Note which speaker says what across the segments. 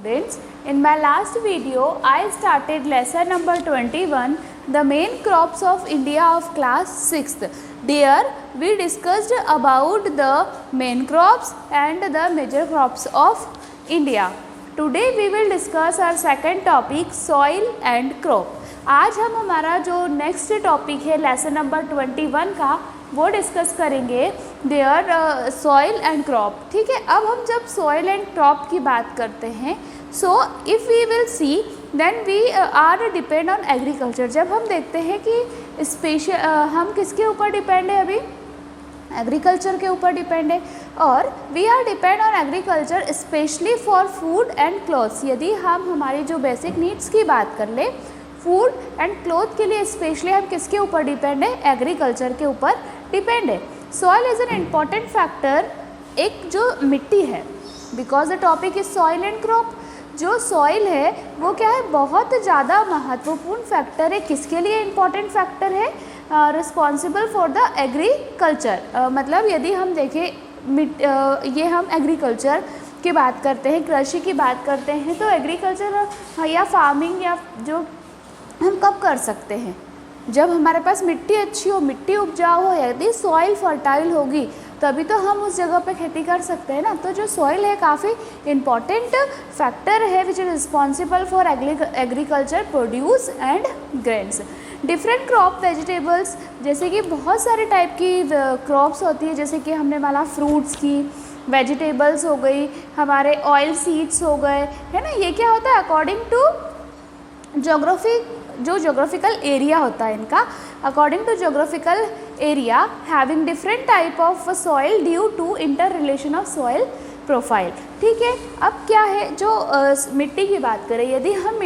Speaker 1: students, in my last video I started lesson number 21, the main crops of India of class 6th. There we discussed about the main crops and the major crops of India. Today we will discuss our second topic, soil and crop. आज हम हमारा जो next topic है lesson number 21 का वो discuss करेंगे, there soil and crop. ठीक है, अब हम जब सॉइल एंड क्रॉप की बात करते हैं, so if we will see then we are depend on agriculture. जब हम देखते हैं कि स्पेशल हम किसके ऊपर डिपेंड है, अभी एग्रीकल्चर के ऊपर डिपेंड है, और we are depend on agriculture specially for food and clothes. यदि हम हमारी जो बेसिक नीड्स की बात कर ले, फूड एंड क्लोथ के लिए स्पेशली हम किसके ऊपर डिपेंड है, एग्रीकल्चर के ऊपर डिपेंड है. Soil is an important factor, एक जो मिट्टी है, because the topic is soil and crop. जो सॉइल है वो क्या है, बहुत ज़्यादा महत्वपूर्ण फैक्टर है. किसके लिए इम्पॉर्टेंट फैक्टर है, रिस्पॉन्सिबल फॉर द एग्रीकल्चर. मतलब यदि हम देखें ये हम एग्रीकल्चर की बात करते हैं, कृषि की बात करते हैं, तो एग्रीकल्चर या फार्मिंग या जो हम कब कर सकते हैं, जब हमारे पास मिट्टी अच्छी हो, मिट्टी उपजाऊ हो, यदि सॉइल फर्टाइल होगी तभी तो हम उस जगह पे खेती कर सकते हैं ना. तो जो सॉइल है काफ़ी इम्पॉर्टेंट फैक्टर है which is responsible for agriculture produce and grains. Different crop vegetables, जैसे कि बहुत सारे टाइप की क्रॉप्स होती है, जैसे कि हमने माना फ्रूट्स की, वेजिटेबल्स हो गई, हमारे ऑयल सीड्स हो गए, है ना. ये क्या होता है, अकॉर्डिंग टू जोग्राफी, जो जोग्राफिकल एरिया होता है इनका, according to geographical area having different type of soil due to inter relation of soil profile. ठीक है, अब क्या है, जो मिट्टी की बात करें, यदि हम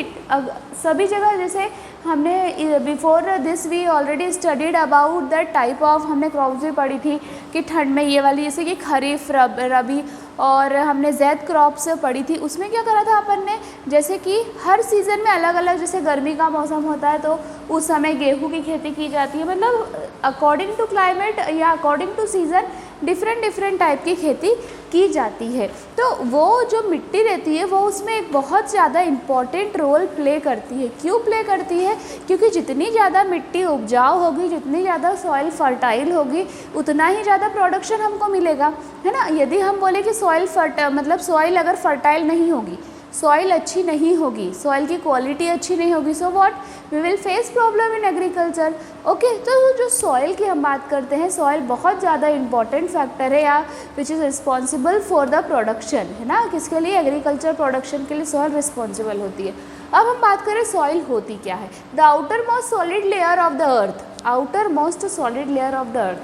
Speaker 1: सभी जगह, जैसे हमने before this we already studied about that type of, हमने क्रॉप्स भी पढ़ी थी कि ठंड में ये वाली, जैसे कि खरीफ, रबी, और हमने जैद क्रॉप्स पढ़ी थी. उसमें क्या करा था अपन ने, जैसे कि हर सीज़न में अलग अलग, जैसे गर्मी का मौसम होता है तो उस समय गेहूं की खेती की जाती है. मतलब अकॉर्डिंग टू क्लाइमेट या according to season different type की खेती की जाती है. तो वो जो मिट्टी रहती है वो उसमें एक बहुत ज़्यादा इम्पॉर्टेंट रोल प्ले करती है. क्यों प्ले करती है, क्योंकि जितनी ज़्यादा मिट्टी उपजाऊ होगी, जितनी ज़्यादा सॉइल फर्टाइल होगी, उतना ही ज़्यादा प्रोडक्शन हमको मिलेगा, है ना. यदि हम बोले कि सॉइल मतलब सॉइल अगर फर्टाइल नहीं होगी, सॉइल अच्छी नहीं होगी, सॉइल की क्वालिटी अच्छी नहीं होगी, so what, we will face problem in agriculture. Okay, तो जो सॉइल की हम बात करते हैं, सॉइल बहुत ज़्यादा इंपॉर्टेंट फैक्टर है, या which is responsible for the production, है ना. किसके लिए, एग्रीकल्चर प्रोडक्शन के लिए सॉइल रिस्पॉन्सिबल होती है. अब हम बात करें सॉइल होती क्या है. The outer most solid layer of the earth, outer most solid layer of the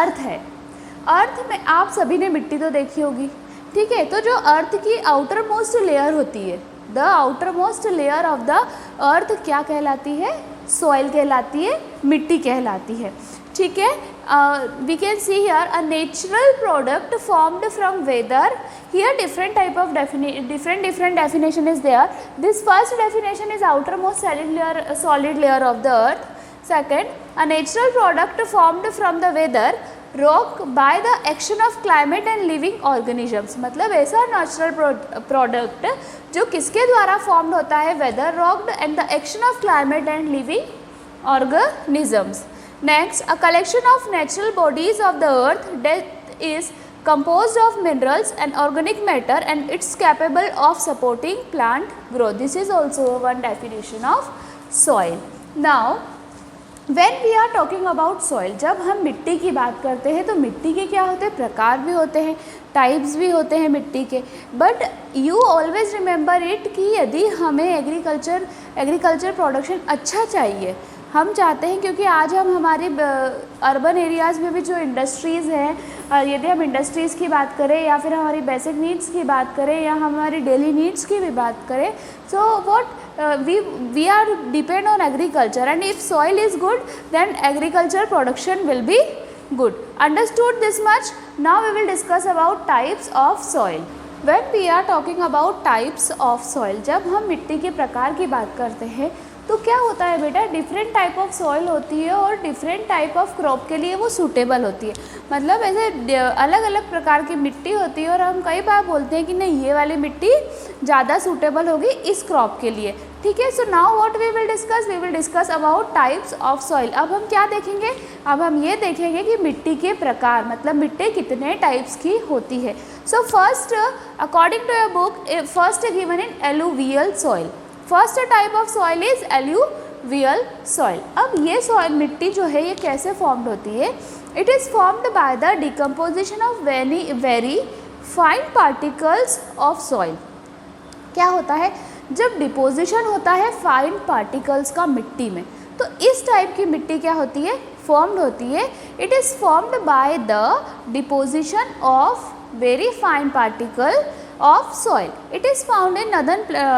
Speaker 1: अर्थ है. अर्थ में आप सभी ने मिट्टी तो देखी होगी, ठीक है. तो जो अर्थ की आउटर मोस्ट लेयर होती है, the outer most layer of the अर्थ क्या कहलाती है, सॉइल कहलाती है, मिट्टी कहलाती है. ठीक है, we can see here a natural product formed from weather. Here different type of different definition is there. This first definition is outermost solid layer of the earth. Second, a natural product formed from the weather rock by the action of climate and living organisms. मतलब ऐसा natural product जो किसके द्वारा formed होता है, weather rocked and the action of climate and living organisms. Next, a collection of natural bodies of the earth that is composed of minerals and organic matter and it's capable of supporting plant growth. This is also one definition of soil. Now when we are talking about soil, जब हम मिट्टी की बात करते हैं तो मिट्टी के क्या होते हैं, प्रकार भी होते हैं, टाइप्स भी होते हैं मिट्टी के. But you always remember it कि यदि हमें एग्रीकल्चर प्रोडक्शन अच्छा चाहिए, हम चाहते हैं, क्योंकि आज हम हमारे अर्बन एरियाज़ में भी जो इंडस्ट्रीज़ हैं, यदि हम इंडस्ट्रीज़ की बात करें या फिर हमारी बेसिक नीड्स की बात करें या हमारी डेली नीड्स की भी बात करें, so what we are depend on agriculture, and if soil is good then agriculture production will be good. Understood this much? Now we will discuss about types of soil. When we are talking about types of soil, जब हम मिट्टी के प्रकार की बात करते हैं तो क्या होता है बेटा, डिफरेंट टाइप ऑफ सॉइल होती है और डिफरेंट टाइप ऑफ क्रॉप के लिए वो सूटेबल होती है। मतलब ऐसे अलग अलग प्रकार की मिट्टी होती है और हम कई बार बोलते हैं कि नहीं ये वाली मिट्टी ज़्यादा सूटेबल होगी इस क्रॉप के लिए। ठीक है, so now what we will discuss about types of soil. अब हम क्या देखेंगे, अब हम ये देखेंगे कि मिट्टी के प्रकार, मतलब मिट्टी कितने टाइप्स की होती है। So first according to your book first given in alluvial soil, first type of soil is alluvial soil. अब ये सॉइल मिट्टी जो है ये कैसे फॉर्म्ड होती है, it is formed by the decomposition of very fine particles of soil. क्या होता है, जब डिपोजिशन होता है फाइन पार्टिकल्स का मिट्टी में, तो इस टाइप की मिट्टी क्या होती है, फॉर्म्ड होती है। It is formed by the deposition of very fine particle of soil. It is found in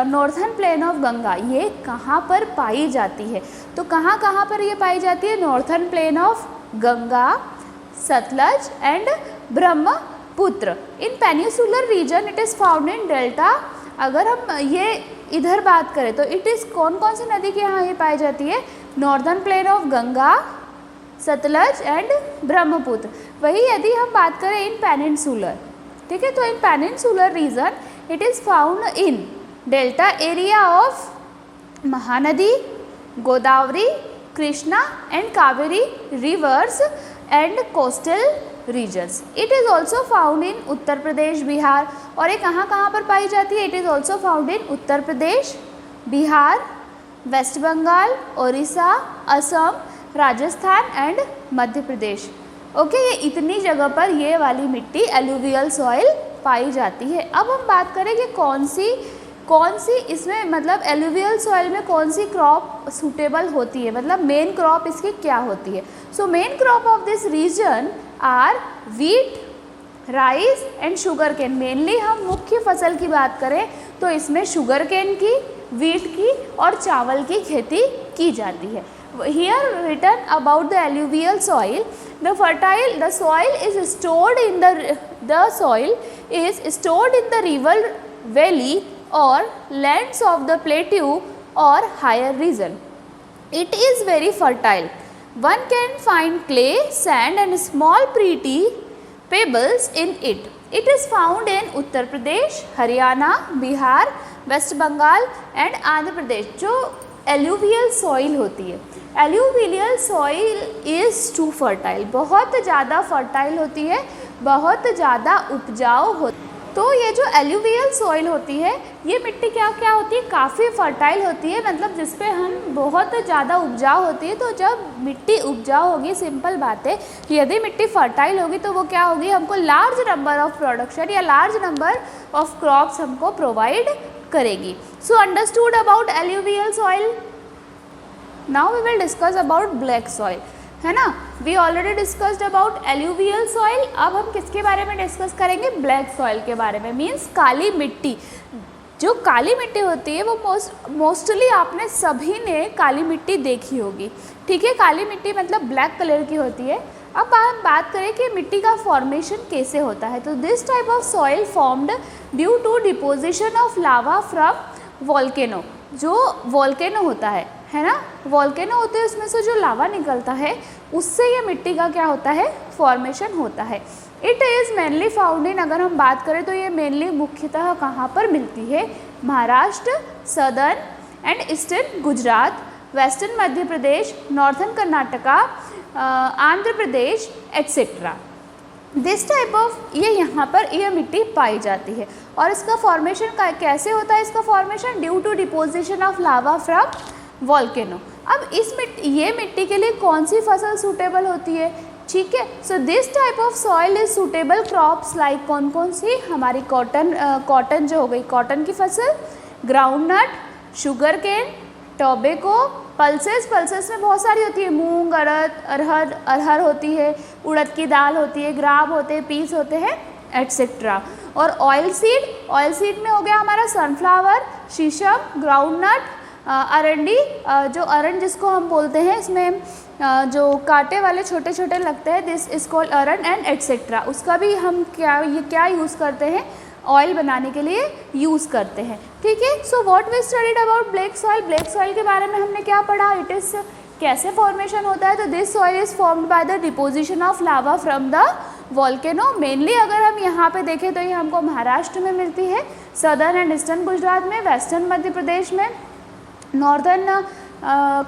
Speaker 1: northern plain of Ganga. ये कहाँ पर पाई जाती है, तो कहाँ कहाँ पर ये पाई जाती है, northern plain of Ganga, Sutlej and Brahmaputra. In peninsular region it is found in delta. अगर हम ये इधर बात करें तो इट इज़ कौन कौन सी नदी के यहाँ ये पाई जाती है, northern plain of Ganga, Sutlej and Brahmaputra. वही यदि हम बात करें इन पेनिनसुलर, ठीक है, तो in peninsular region it is found in delta area of Mahanadi, Godavari, Krishna and Kaveri rivers and coastal regions. It is also found in Uttar Pradesh, Bihar. और ये कहाँ कहाँ पर पाई जाती है, it is also found in Uttar Pradesh, Bihar, West Bengal, Orissa, Assam, Rajasthan and Madhya Pradesh. Okay, ये इतनी जगह पर ये वाली मिट्टी एलुवियल सॉइल पाई जाती है। अब हम बात करें कि कौन सी इसमें, मतलब एलुवियल सॉइल में कौन सी क्रॉप सूटेबल होती है, मतलब मेन क्रॉप इसकी क्या होती है। So main crop of this region are wheat, rice and sugar cane. Mainly हम मुख्य फसल की बात करें तो इसमें शुगर केन की, वीट की और चावल की खेती की जाती है। Here written about the alluvial soil, the soil is stored in the river valley or lands of the plateau or higher region. It is very fertile. One can find clay, sand and small pretty pebbles in it. It is found in Uttar Pradesh, Haryana, Bihar, West Bengal and Andhra Pradesh. जो alluvial soil होती है, alluvial soil is too fertile, बहुत ज़्यादा fertile होती है, बहुत ज़्यादा उपजाऊ होती है। तो ये जो एलुवियल सॉइल होती है ये मिट्टी क्या क्या होती है, काफ़ी फर्टाइल होती है, मतलब जिस पे हम बहुत ज़्यादा उपजाऊ होती है। तो जब मिट्टी उपजाऊ होगी, सिंपल बात है, यदि मिट्टी फर्टाइल होगी तो वो क्या होगी, हमको लार्ज नंबर ऑफ प्रोडक्शन या लार्ज नंबर ऑफ क्रॉप्स हमको प्रोवाइड करेगी। So understood about alluvial soil. Now we will discuss about black soil, है ना। We already discussed about alluvial soil. अब हम किसके बारे में डिस्कस करेंगे, ब्लैक सॉइल के बारे में। मीन्स काली मिट्टी। जो काली मिट्टी होती है वो मोस्टली आपने सभी ने काली मिट्टी देखी होगी, ठीक है। काली मिट्टी मतलब ब्लैक कलर की होती है। अब हम बात करें कि मिट्टी का फॉर्मेशन कैसे होता है, तो this type of soil formed due to deposition of lava from volcano. जो वॉल्केनो होता है ना, वॉल्केनो होते हैं, उसमें से जो लावा निकलता है उससे ये मिट्टी का क्या होता है, फॉर्मेशन होता है। It is mainly found in, अगर हम बात करें तो ये मेनली मुख्यतः कहाँ पर मिलती है, Maharashtra, southern and eastern Gujarat, western Madhya Pradesh, northern Karnataka, Andhra Pradesh etcetera. This type of ये यहाँ पर यह मिट्टी पाई जाती है। और इसका फॉर्मेशन कैसे होता है, इसका formation due to deposition of lava from volcano. अब ये मिट्टी के लिए कौन सी फसल सूटेबल होती है, ठीक है। So this type of soil is suitable crops like कौन कौन सी, हमारी कॉटन जो हो गई, कॉटन की फसल, groundnut, sugar cane, tobacco, pulses में बहुत सारी होती है, मूंग, अरहर होती है, उड़द की दाल होती है, ग्राब होते हैं, पीस होते हैं एट्सेट्रा। और ऑयल सीड में हो गया हमारा सनफ्लावर, शीशम, ग्राउंडनट, अरंडी, जो अरंड जिसको हम बोलते हैं, इसमें जो कांटे वाले छोटे छोटे लगते हैं, this is called arand and etcetera. उसका भी हम क्या यूज़ करते हैं, ऑयल बनाने के लिए यूज़ करते हैं। ठीक है, so what we studied about black soil, black soil के बारे में हमने क्या पढ़ा, इट इज़ कैसे फॉर्मेशन होता है, तो this soil is formed by the deposition of lava from the volcano. Mainly अगर हम यहाँ पे देखें तो ये हमको महाराष्ट्र में मिलती है, सदर्न एंड ईस्टर्न गुजरात में, वेस्टर्न मध्य प्रदेश में, northern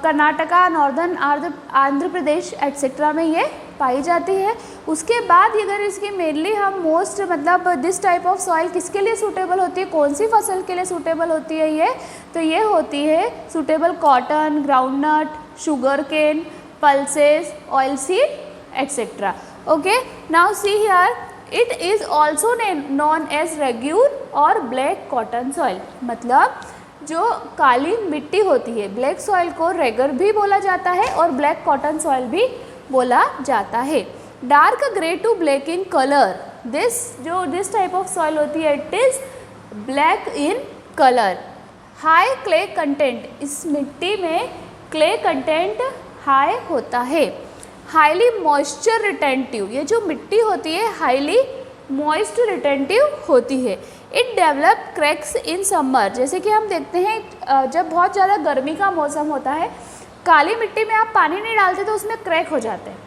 Speaker 1: Karnataka, northern Andhra Pradesh etcetera में ये पाई जाती है। उसके बाद अगर इसकी मेनली हम मोस्ट मतलब दिस टाइप ऑफ सॉइल किसके लिए सूटेबल होती है, कौन सी फसल के लिए सूटेबल होती है ये, तो ये होती है suitable cotton, groundnut, sugar cane, pulses, oil seed etcetera. Okay, now see here it is also known as regur और ब्लैक कॉटन सॉइल। मतलब जो काली मिट्टी होती है ब्लैक सॉइल को रेगर भी बोला जाता है और ब्लैक कॉटन सॉइल भी बोला जाता है। Dark grey to black in colour, this type of soil होती है it is black in colour. High clay content, इस मिट्टी में क्ले कंटेंट हाई होता है। हाईली मॉइस्चर रिटेंटिव, ये जो मिट्टी होती है हाईली मॉइस्ट रिटेंटिव होती है। It develop cracks in summer, जैसे कि हम देखते हैं जब बहुत ज़्यादा गर्मी का मौसम होता है, काली मिट्टी में आप पानी नहीं डालते तो उसमें क्रैक हो जाते हैं।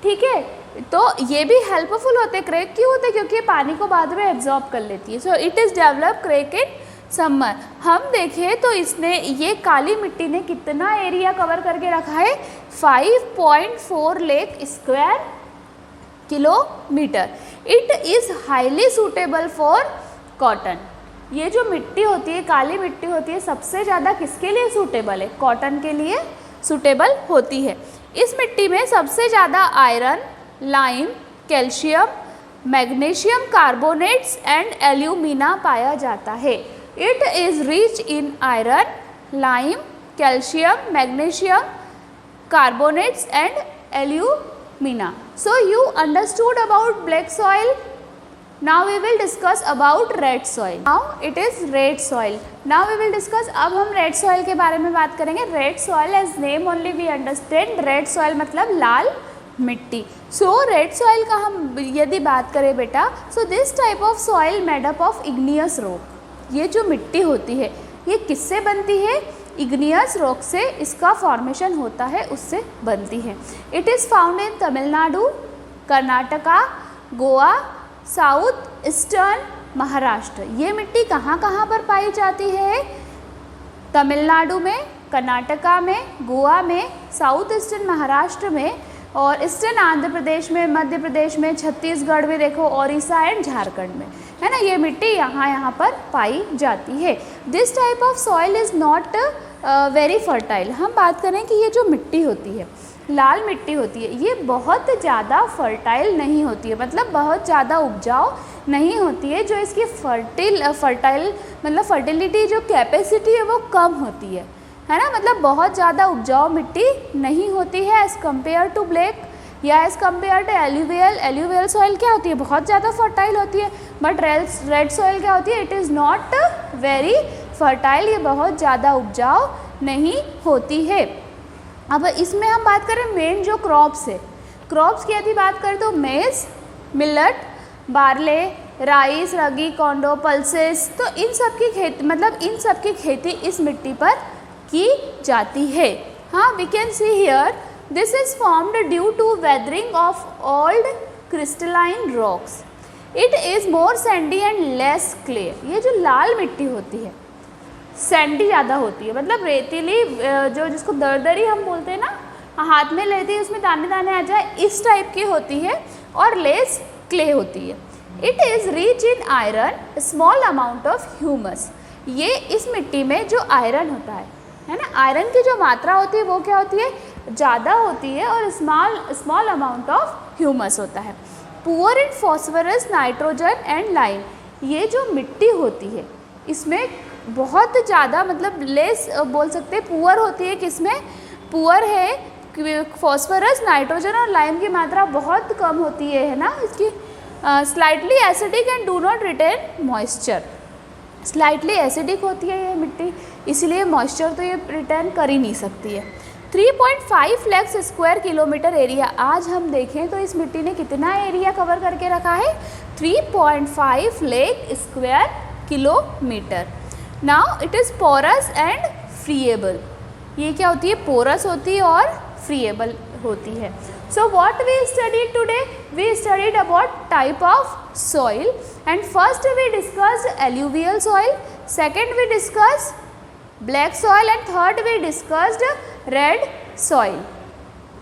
Speaker 1: ठीक है, तो ये भी हेल्पफुल होते हैं। क्रैक क्यों होते हैं, क्योंकि ये पानी को बाद में एब्जॉर्ब कर लेती है। So it is develop crack in summer. हम देखें तो इसने ये काली मिट्टी ने कितना एरिया कवर करके रखा है, 5.4 lakh square kilometre. It is highly suitable for cotton. ये जो मिट्टी होती है काली मिट्टी होती है सबसे ज़्यादा किसके लिए सूटेबल है, कॉटन के लिए सूटेबल होती है। इस मिट्टी में सबसे ज़्यादा iron, lime, calcium, magnesium carbonates and alumina पाया जाता है। It is rich in iron, lime, calcium, magnesium carbonates and alumina. So you understood about black soil. Now we will discuss about red soil. Now it is red soil. Now we will discuss, अब हम red soil के बारे में बात करेंगे। Red soil as name only we understand. Red soil मतलब लाल मिट्टी। So red soil का हम यदि बात करें बेटा, so this type of soil made up of igneous rock. ये जो मिट्टी होती है ये किससे बनती है, इग्नियस रॉक से इसका फॉर्मेशन होता है, उससे बनती है। It is found in Tamil Nadu, Karnataka, Goa, south eastern Maharashtra. ये मिट्टी कहाँ कहाँ पर पाई जाती है, तमिलनाडु में, कर्नाटका में, गोवा में, साउथ ईस्टर्न महाराष्ट्र में और ईस्टर्न आंध्र प्रदेश में, मध्य प्रदेश में, छत्तीसगढ़ में देखो, ओडिशा एंड झारखंड में, है ना। ये मिट्टी यहाँ पर पाई जाती है। This type of soil is not very fertile. हम बात करें कि ये जो मिट्टी होती है लाल मिट्टी होती है ये बहुत ज़्यादा फर्टाइल नहीं होती है, मतलब बहुत ज़्यादा उपजाऊ नहीं होती है। जो इसकी फर्टाइल मतलब फर्टिलिटी जो कैपेसिटी है वो कम होती है ना, मतलब बहुत ज़्यादा उपजाऊ मिट्टी नहीं होती है एज़ कम्पेयर टू ब्लैक या as compare to alluvial. Alluvial soil क्या होती है, बहुत ज़्यादा फर्टाइल होती है, बट रेड सॉइल क्या होती है, it is not very fertile, ये बहुत ज़्यादा उपजाऊ नहीं होती है। अब इसमें हम बात करें मेन जो क्रॉप्स है, क्रॉप्स की यदि बात करें तो मेज, मिलेट, बार्ले, राइस, रगी, कॉन्डो, पल्सेस, तो इन सब की खेती मतलब इन सब की खेती इस मिट्टी पर की जाती है। हाँ, we can see here this is formed due to weathering of old crystalline rocks. It is more sandy and less clay. ये जो लाल मिट्टी होती है सैंडी ज़्यादा होती है, मतलब रेतीली, जो जिसको दरदरी हम बोलते हैं ना, हाथ में लेते हैं उसमें दाने दाने आ जाए, इस टाइप की होती है और लेस क्ले होती है। It is rich in iron, small amount of humus. ये इस मिट्टी में जो आयरन होता है ना, आयरन की जो मात्रा होती है वो क्या होती है, ज़्यादा होती है और स्मॉल अमाउंट ऑफ ह्यूमस होता है। Poor in phosphorus, nitrogen and lime. ये जो मिट्टी होती है इसमें बहुत ज़्यादा मतलब लेस बोल सकते हैं पुअर होती है, किसमें पुअर है, फॉस्फोरस, नाइट्रोजन और लाइम की मात्रा बहुत कम होती है ना इसकी। Slightly acidic and do not retain moisture. Slightly acidic होती है ये मिट्टी, इसलिए मॉइस्चर तो ये रिटेन कर ही नहीं सकती है। 3.5 लाख स्क्वायर किलोमीटर एरिया। आज हम देखें तो इस मिट्टी ने कितना एरिया कवर करके रखा है, 3.5 lakh square kilometre. Now it is porous and friable. ये क्या होती है, पोरस होती है और फ्रीएबल होती है। So what we studied today, we studied about type of soil and first we discussed alluvial soil, second we discussed black soil and third we discussed red soil.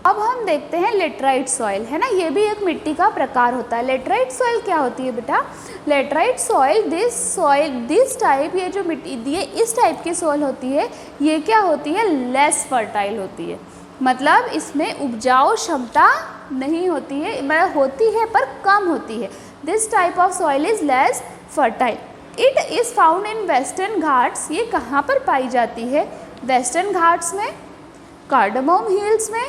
Speaker 1: अब हम देखते हैं लेटराइट सॉइल, है ना, ये भी एक मिट्टी का प्रकार होता है। लेटराइट सॉइल क्या होती है बेटा, लेटराइट सॉइल दिस टाइप, ये जो मिट्टी दी है इस टाइप की सॉइल होती है, ये क्या होती है, लेस फर्टाइल होती है। मतलब इसमें उपजाऊ क्षमता नहीं होती है, मतलब होती है पर कम होती है। This type of soil is less fertile. It is found in western Ghats. ये कहाँ पर पाई जाती है, वेस्टर्न घाट्स में, कार्डामोम हिल्स में,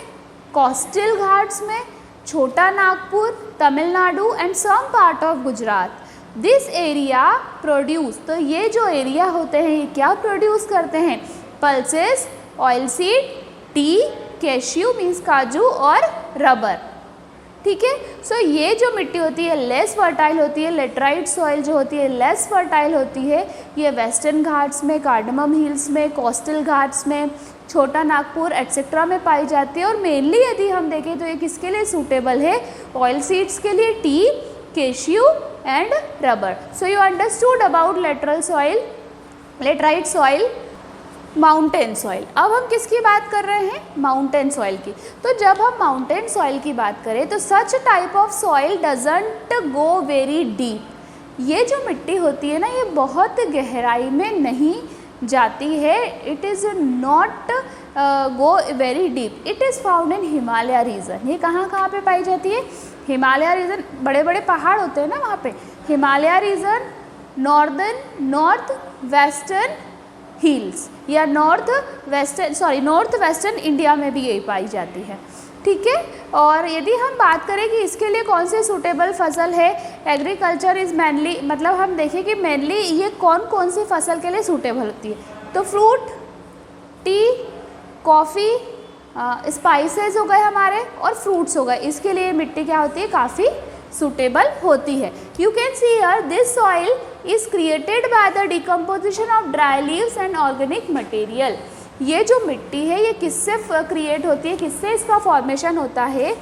Speaker 1: कोस्टल घाट्स में, Chota Nagpur, Tamil Nadu and some part of Gujarat. This area produce, तो ये जो एरिया होते हैं ये क्या प्रोड्यूस करते हैं, pulses, oil seed, T, cashew means काजू और रबर। ठीक है, सो ये जो मिट्टी होती है लेस फर्टाइल होती है, लेटराइट सॉइल जो होती है लेस फर्टाइल होती है। ये वेस्टर्न घाट्स में, कार्डामम हिल्स में, कोस्टल घाट्स में, छोटा नागपुर एट्सेट्रा में पाई जाती है। और मेनली यदि हम देखें तो ये किसके लिए सूटेबल है, ऑयल सीड्स के लिए, T, cashew and rubber. So you understood about lateral soil, laterite soil, mountain soil. अब हम किसकी बात कर रहे हैं, माउंटेन सॉइल की। तो जब हम माउंटेन सॉइल की बात करें तो such type of soil doesn't go very deep. ये जो मिट्टी होती है ना ये बहुत गहराई में नहीं जाती है, it is not go very deep. It is found in Himalaya region. ये कहाँ कहाँ पे पाई जाती है, हिमालय रीजन, बड़े बड़े पहाड़ होते हैं ना वहाँ पे, Himalaya region, north western hills या नॉर्थ वेस्टर्न इंडिया में भी यही पाई जाती है। ठीक है, और यदि हम बात करें कि इसके लिए कौन से सूटेबल फसल है, एग्रीकल्चर इज़ मेनली, मतलब हम देखें कि मेनली ये कौन कौन सी फसल के लिए सूटेबल होती है, तो फ्रूट, टी, कॉफ़ी, स्पाइसेस हो गए हमारे और फ्रूट्स हो गए, इसके लिए मिट्टी क्या होती है, काफ़ी सूटेबल होती है। You can see here this soil is created by the decomposition of dry leaves and organic material. ये जो मिट्टी है ये किससे क्रिएट होती है, किससे इसका फॉर्मेशन होता है,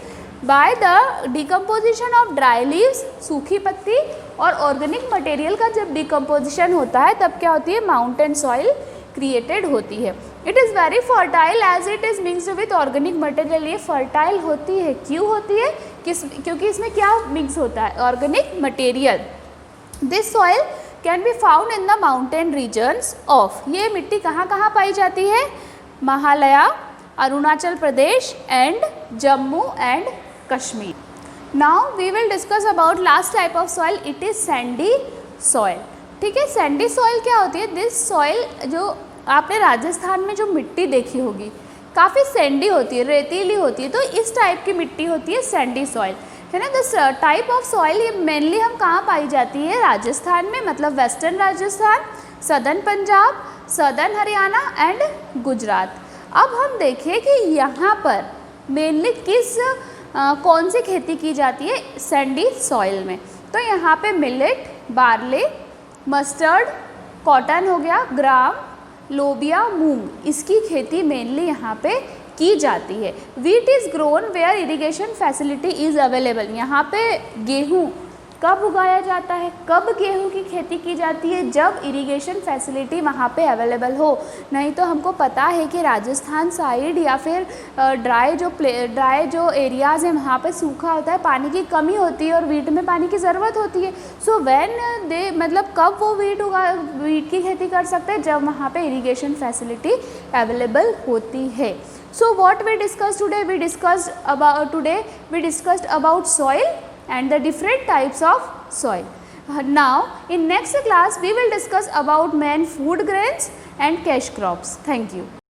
Speaker 1: by the decomposition of dry leaves, सूखी पत्ती, और ऑर्गेनिक मटेरियल का जब डिकम्पोजिशन होता है तब क्या होती है, माउंटेन सॉइल क्रिएटेड होती है। It is very fertile as it is mixed with organic material. ये फर्टाइल होती है, क्यों होती है, क्योंकि इसमें क्या मिक्स होता है, organic material. This soil can be found in the mountain regions of, ये मिट्टी कहाँ कहाँ पाई जाती है, Meghalaya, Arunachal Pradesh and Jammu and Kashmir. Now we will discuss about last type of soil, it is sandy soil. ठीक है, सैंडी सॉइल क्या होती है, दिस सॉइल, जो आपने राजस्थान में जो मिट्टी देखी होगी काफ़ी सैंडी होती है, रेतीली होती है, तो इस टाइप की मिट्टी होती है सैंडी सॉइल, है ना। दिस टाइप ऑफ सॉइल ये मेनली हम कहाँ पाई जाती है, राजस्थान में, मतलब western Rajasthan, southern Punjab, southern Haryana and Gujarat. अब हम देखें कि यहाँ पर मेनली कौन सी खेती की जाती है सैंडी सॉइल में, तो यहाँ पे मिलेट, बार्ले, मस्टर्ड, कॉटन हो गया, ग्राम, लोबिया, मूंग, इसकी खेती मेनली यहाँ पे की जाती है। Wheat is grown where irrigation facility is available. यहाँ पे गेहूँ कब उगाया जाता है, कब गेहूं की खेती की जाती है, जब इरिगेशन फैसिलिटी वहाँ पे अवेलेबल हो। नहीं तो हमको पता है कि राजस्थान साइड या फिर ड्राई जो एरियाज़ हैं वहाँ पे सूखा होता है, पानी की कमी होती है और वीट में पानी की ज़रूरत होती है। सो व्हेन दे मतलब कब वो वीट की खेती कर सकते हैं, जब वहाँ पे इरिगेशन फैसिलिटी अवेलेबल होती है। So what we discussed today? We discussed about soil and the different types of soil. Now in next class we will discuss about main food grains and cash crops. Thank you.